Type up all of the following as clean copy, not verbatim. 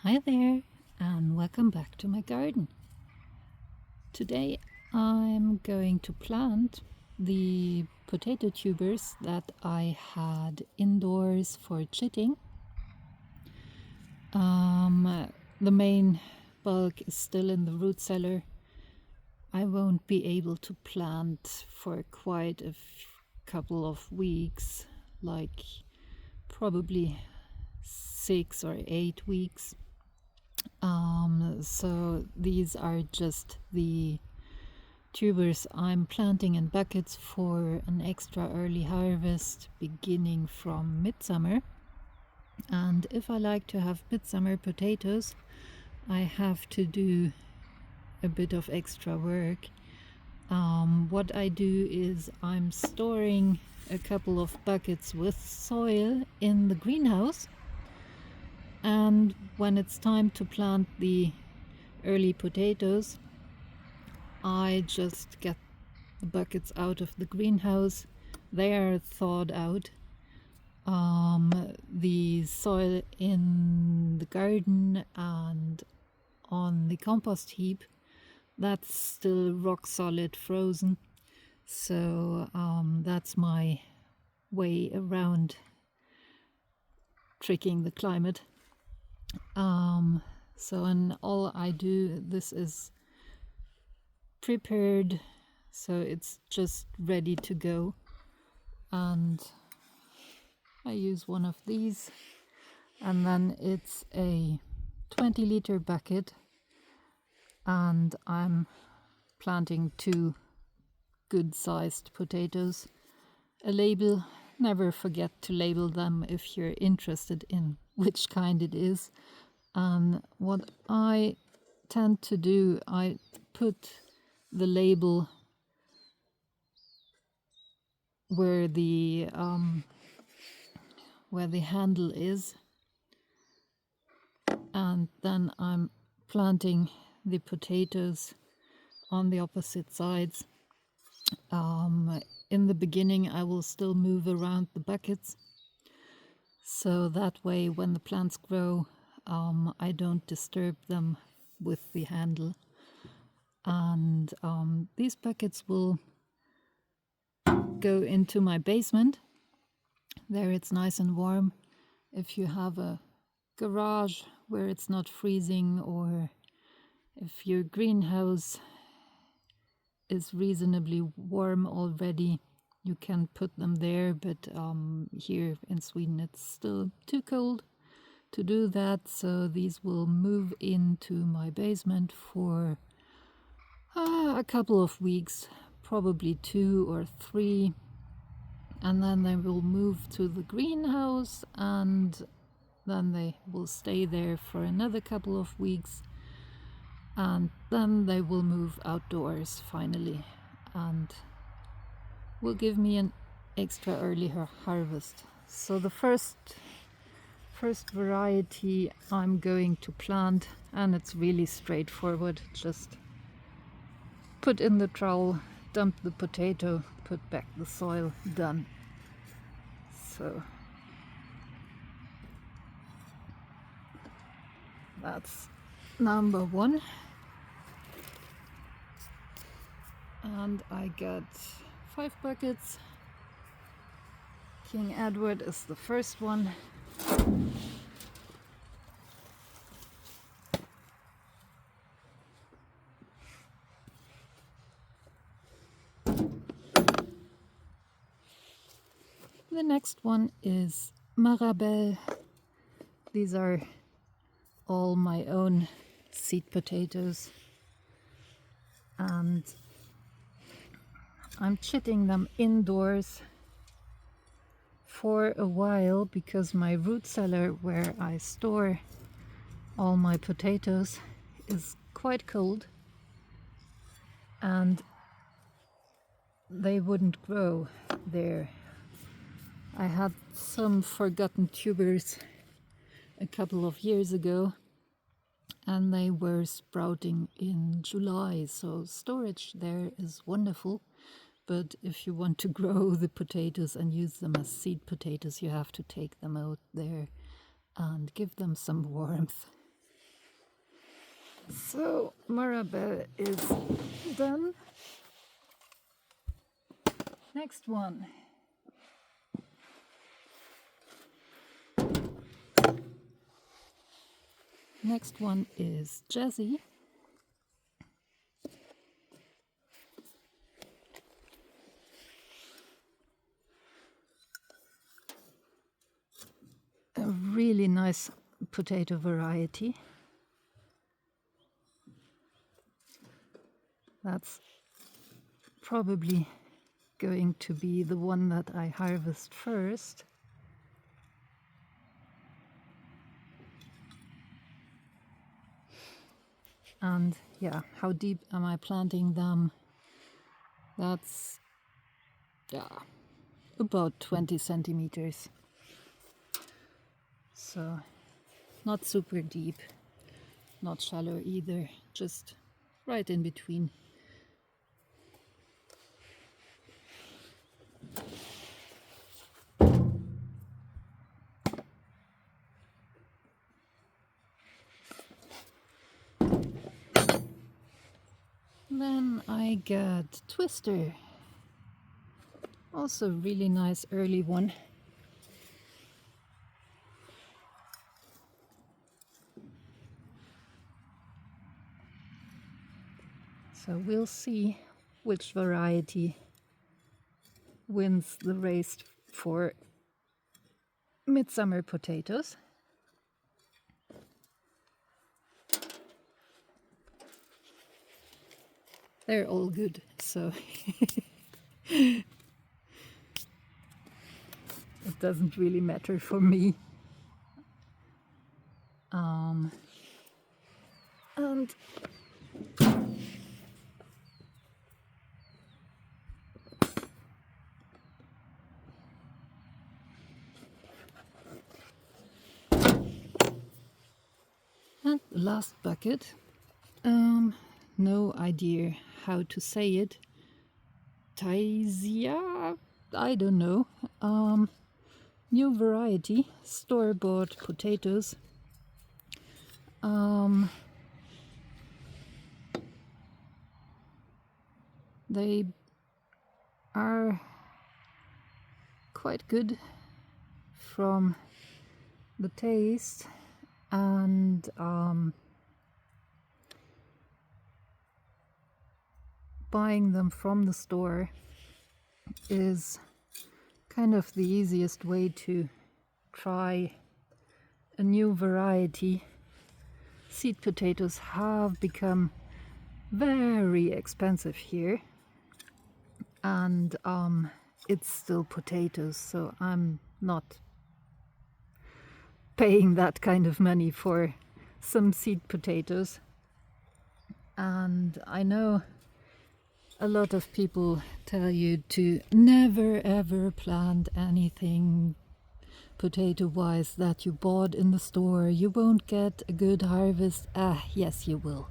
Hi there, and welcome back to my garden. Today I'm going to plant the potato tubers that I had indoors for chitting. The main bulk is still in the root cellar. I won't be able to plant for quite a couple of weeks, like probably 6 or 8 weeks. So these are just the tubers I'm planting in buckets for an extra early harvest beginning from midsummer. And if I like to have midsummer potatoes, I have to do a bit of extra work. What I do is I'm storing a couple of buckets with soil in the greenhouse, and when it's time to plant the early potatoes, I just get the buckets out of the greenhouse. They are thawed out. The soil in the garden and on the compost heap, that's still rock solid frozen. So that's my way around tricking the climate. And all I do, this is prepared, so it's just ready to go. And I use one of these, and then it's a 20-liter bucket, and I'm planting 2 good-sized potatoes. A label, never forget to label them if you're interested in which kind it is. And what I tend to do, I put the label where the handle is, and then I'm planting the potatoes on the opposite sides. In the beginning I will still move around the buckets, so that way when the plants grow I don't disturb them with the handle. And these buckets will go into my basement. There it's nice and warm. If you have a garage where it's not freezing, or if your greenhouse is reasonably warm already, you can put them there, but here in Sweden it's still too cold to do that, so these will move into my basement for a couple of weeks, probably 2 or 3, and then they will move to the greenhouse, and then they will stay there for another couple of weeks, and then they will move outdoors finally, and will give me an extra early harvest. So the first variety I'm going to plant, and it's really straightforward, just put in the trowel, dump the potato, put back the soil, done. So that's number 1. And I got 5 buckets. King Edward is the first one. The next one is Marabelle. These are all my own seed potatoes, and I'm chitting them indoors for a while because my root cellar where I store all my potatoes is quite cold, and they wouldn't grow there. I had some forgotten tubers a couple of years ago, and they were sprouting in July, so storage there is wonderful. But if you want to grow the potatoes and use them as seed potatoes, you have to take them out there and give them some warmth. So Marabelle is done. Next one. Next one is Jessie. A really nice potato variety. That's probably going to be the one that I harvest first. And yeah, how deep am I planting them? That's about 20 centimeters. So not super deep, not shallow either, just right in between. Then I get Twister. Also really nice early one. So we'll see which variety wins the race for midsummer potatoes. They're all good, so it doesn't really matter for me. And the last bucket, no idea how to say it. Taisia, I don't know. New variety, store-bought potatoes. They are quite good from the taste, and buying them from the store is kind of the easiest way to try a new variety. Seed potatoes have become very expensive here, and it's still potatoes, so I'm not paying that kind of money for some seed potatoes. And I know a lot of people tell you to never ever plant anything potato wise that you bought in the store. You won't get a good harvest. Yes, you will.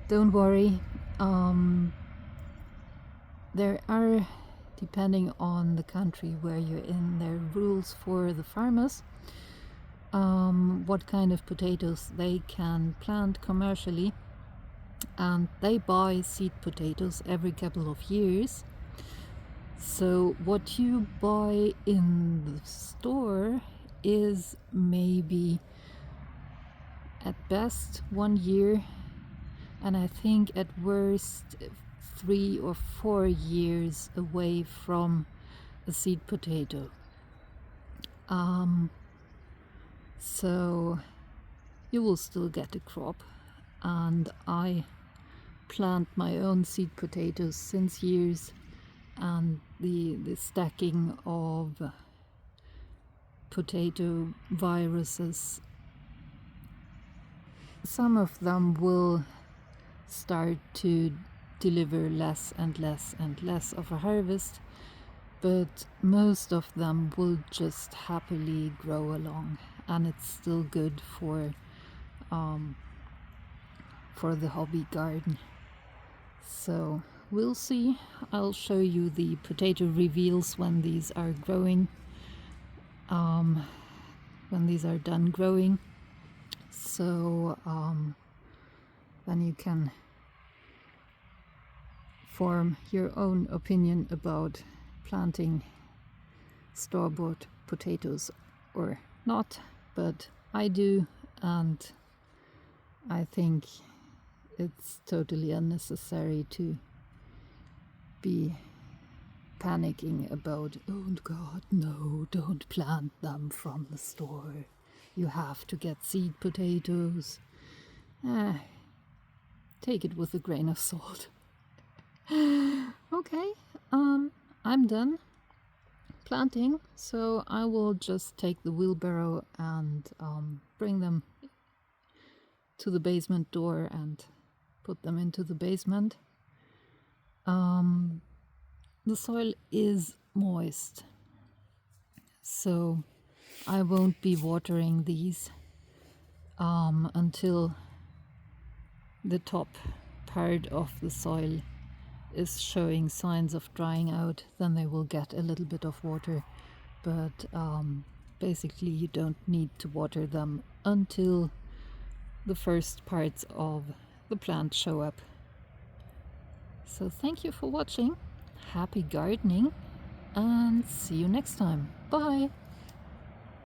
Don't worry. There are, depending on the country where you're in, there are rules for the farmers, what kind of potatoes they can plant commercially, and they buy seed potatoes every couple of years. So what you buy in the store is maybe at best 1 year, and I think at worst 3 or 4 years away from a seed potato. So you will still get a crop, and I plant my own seed potatoes since years, and the stacking of potato viruses, some of them will start to deliver less and less and less of a harvest, but most of them will just happily grow along, and it's still good for the hobby garden. So we'll see. I'll show you the potato reveals when these are growing, when these are done growing. So then you can form your own opinion about planting store-bought potatoes or not, but I do, and I think it's totally unnecessary to be panicking about, oh God, no, don't plant them from the store. You have to get seed potatoes. Take it with a grain of salt. Okay, I'm done planting, so I will just take the wheelbarrow and bring them to the basement door and put them into the basement. The soil is moist, so I won't be watering these until the top part of the soil is showing signs of drying out. Then they will get a little bit of water, but basically you don't need to water them until the first parts of the plant show up. So thank you for watching, happy gardening, and see you next time. Bye!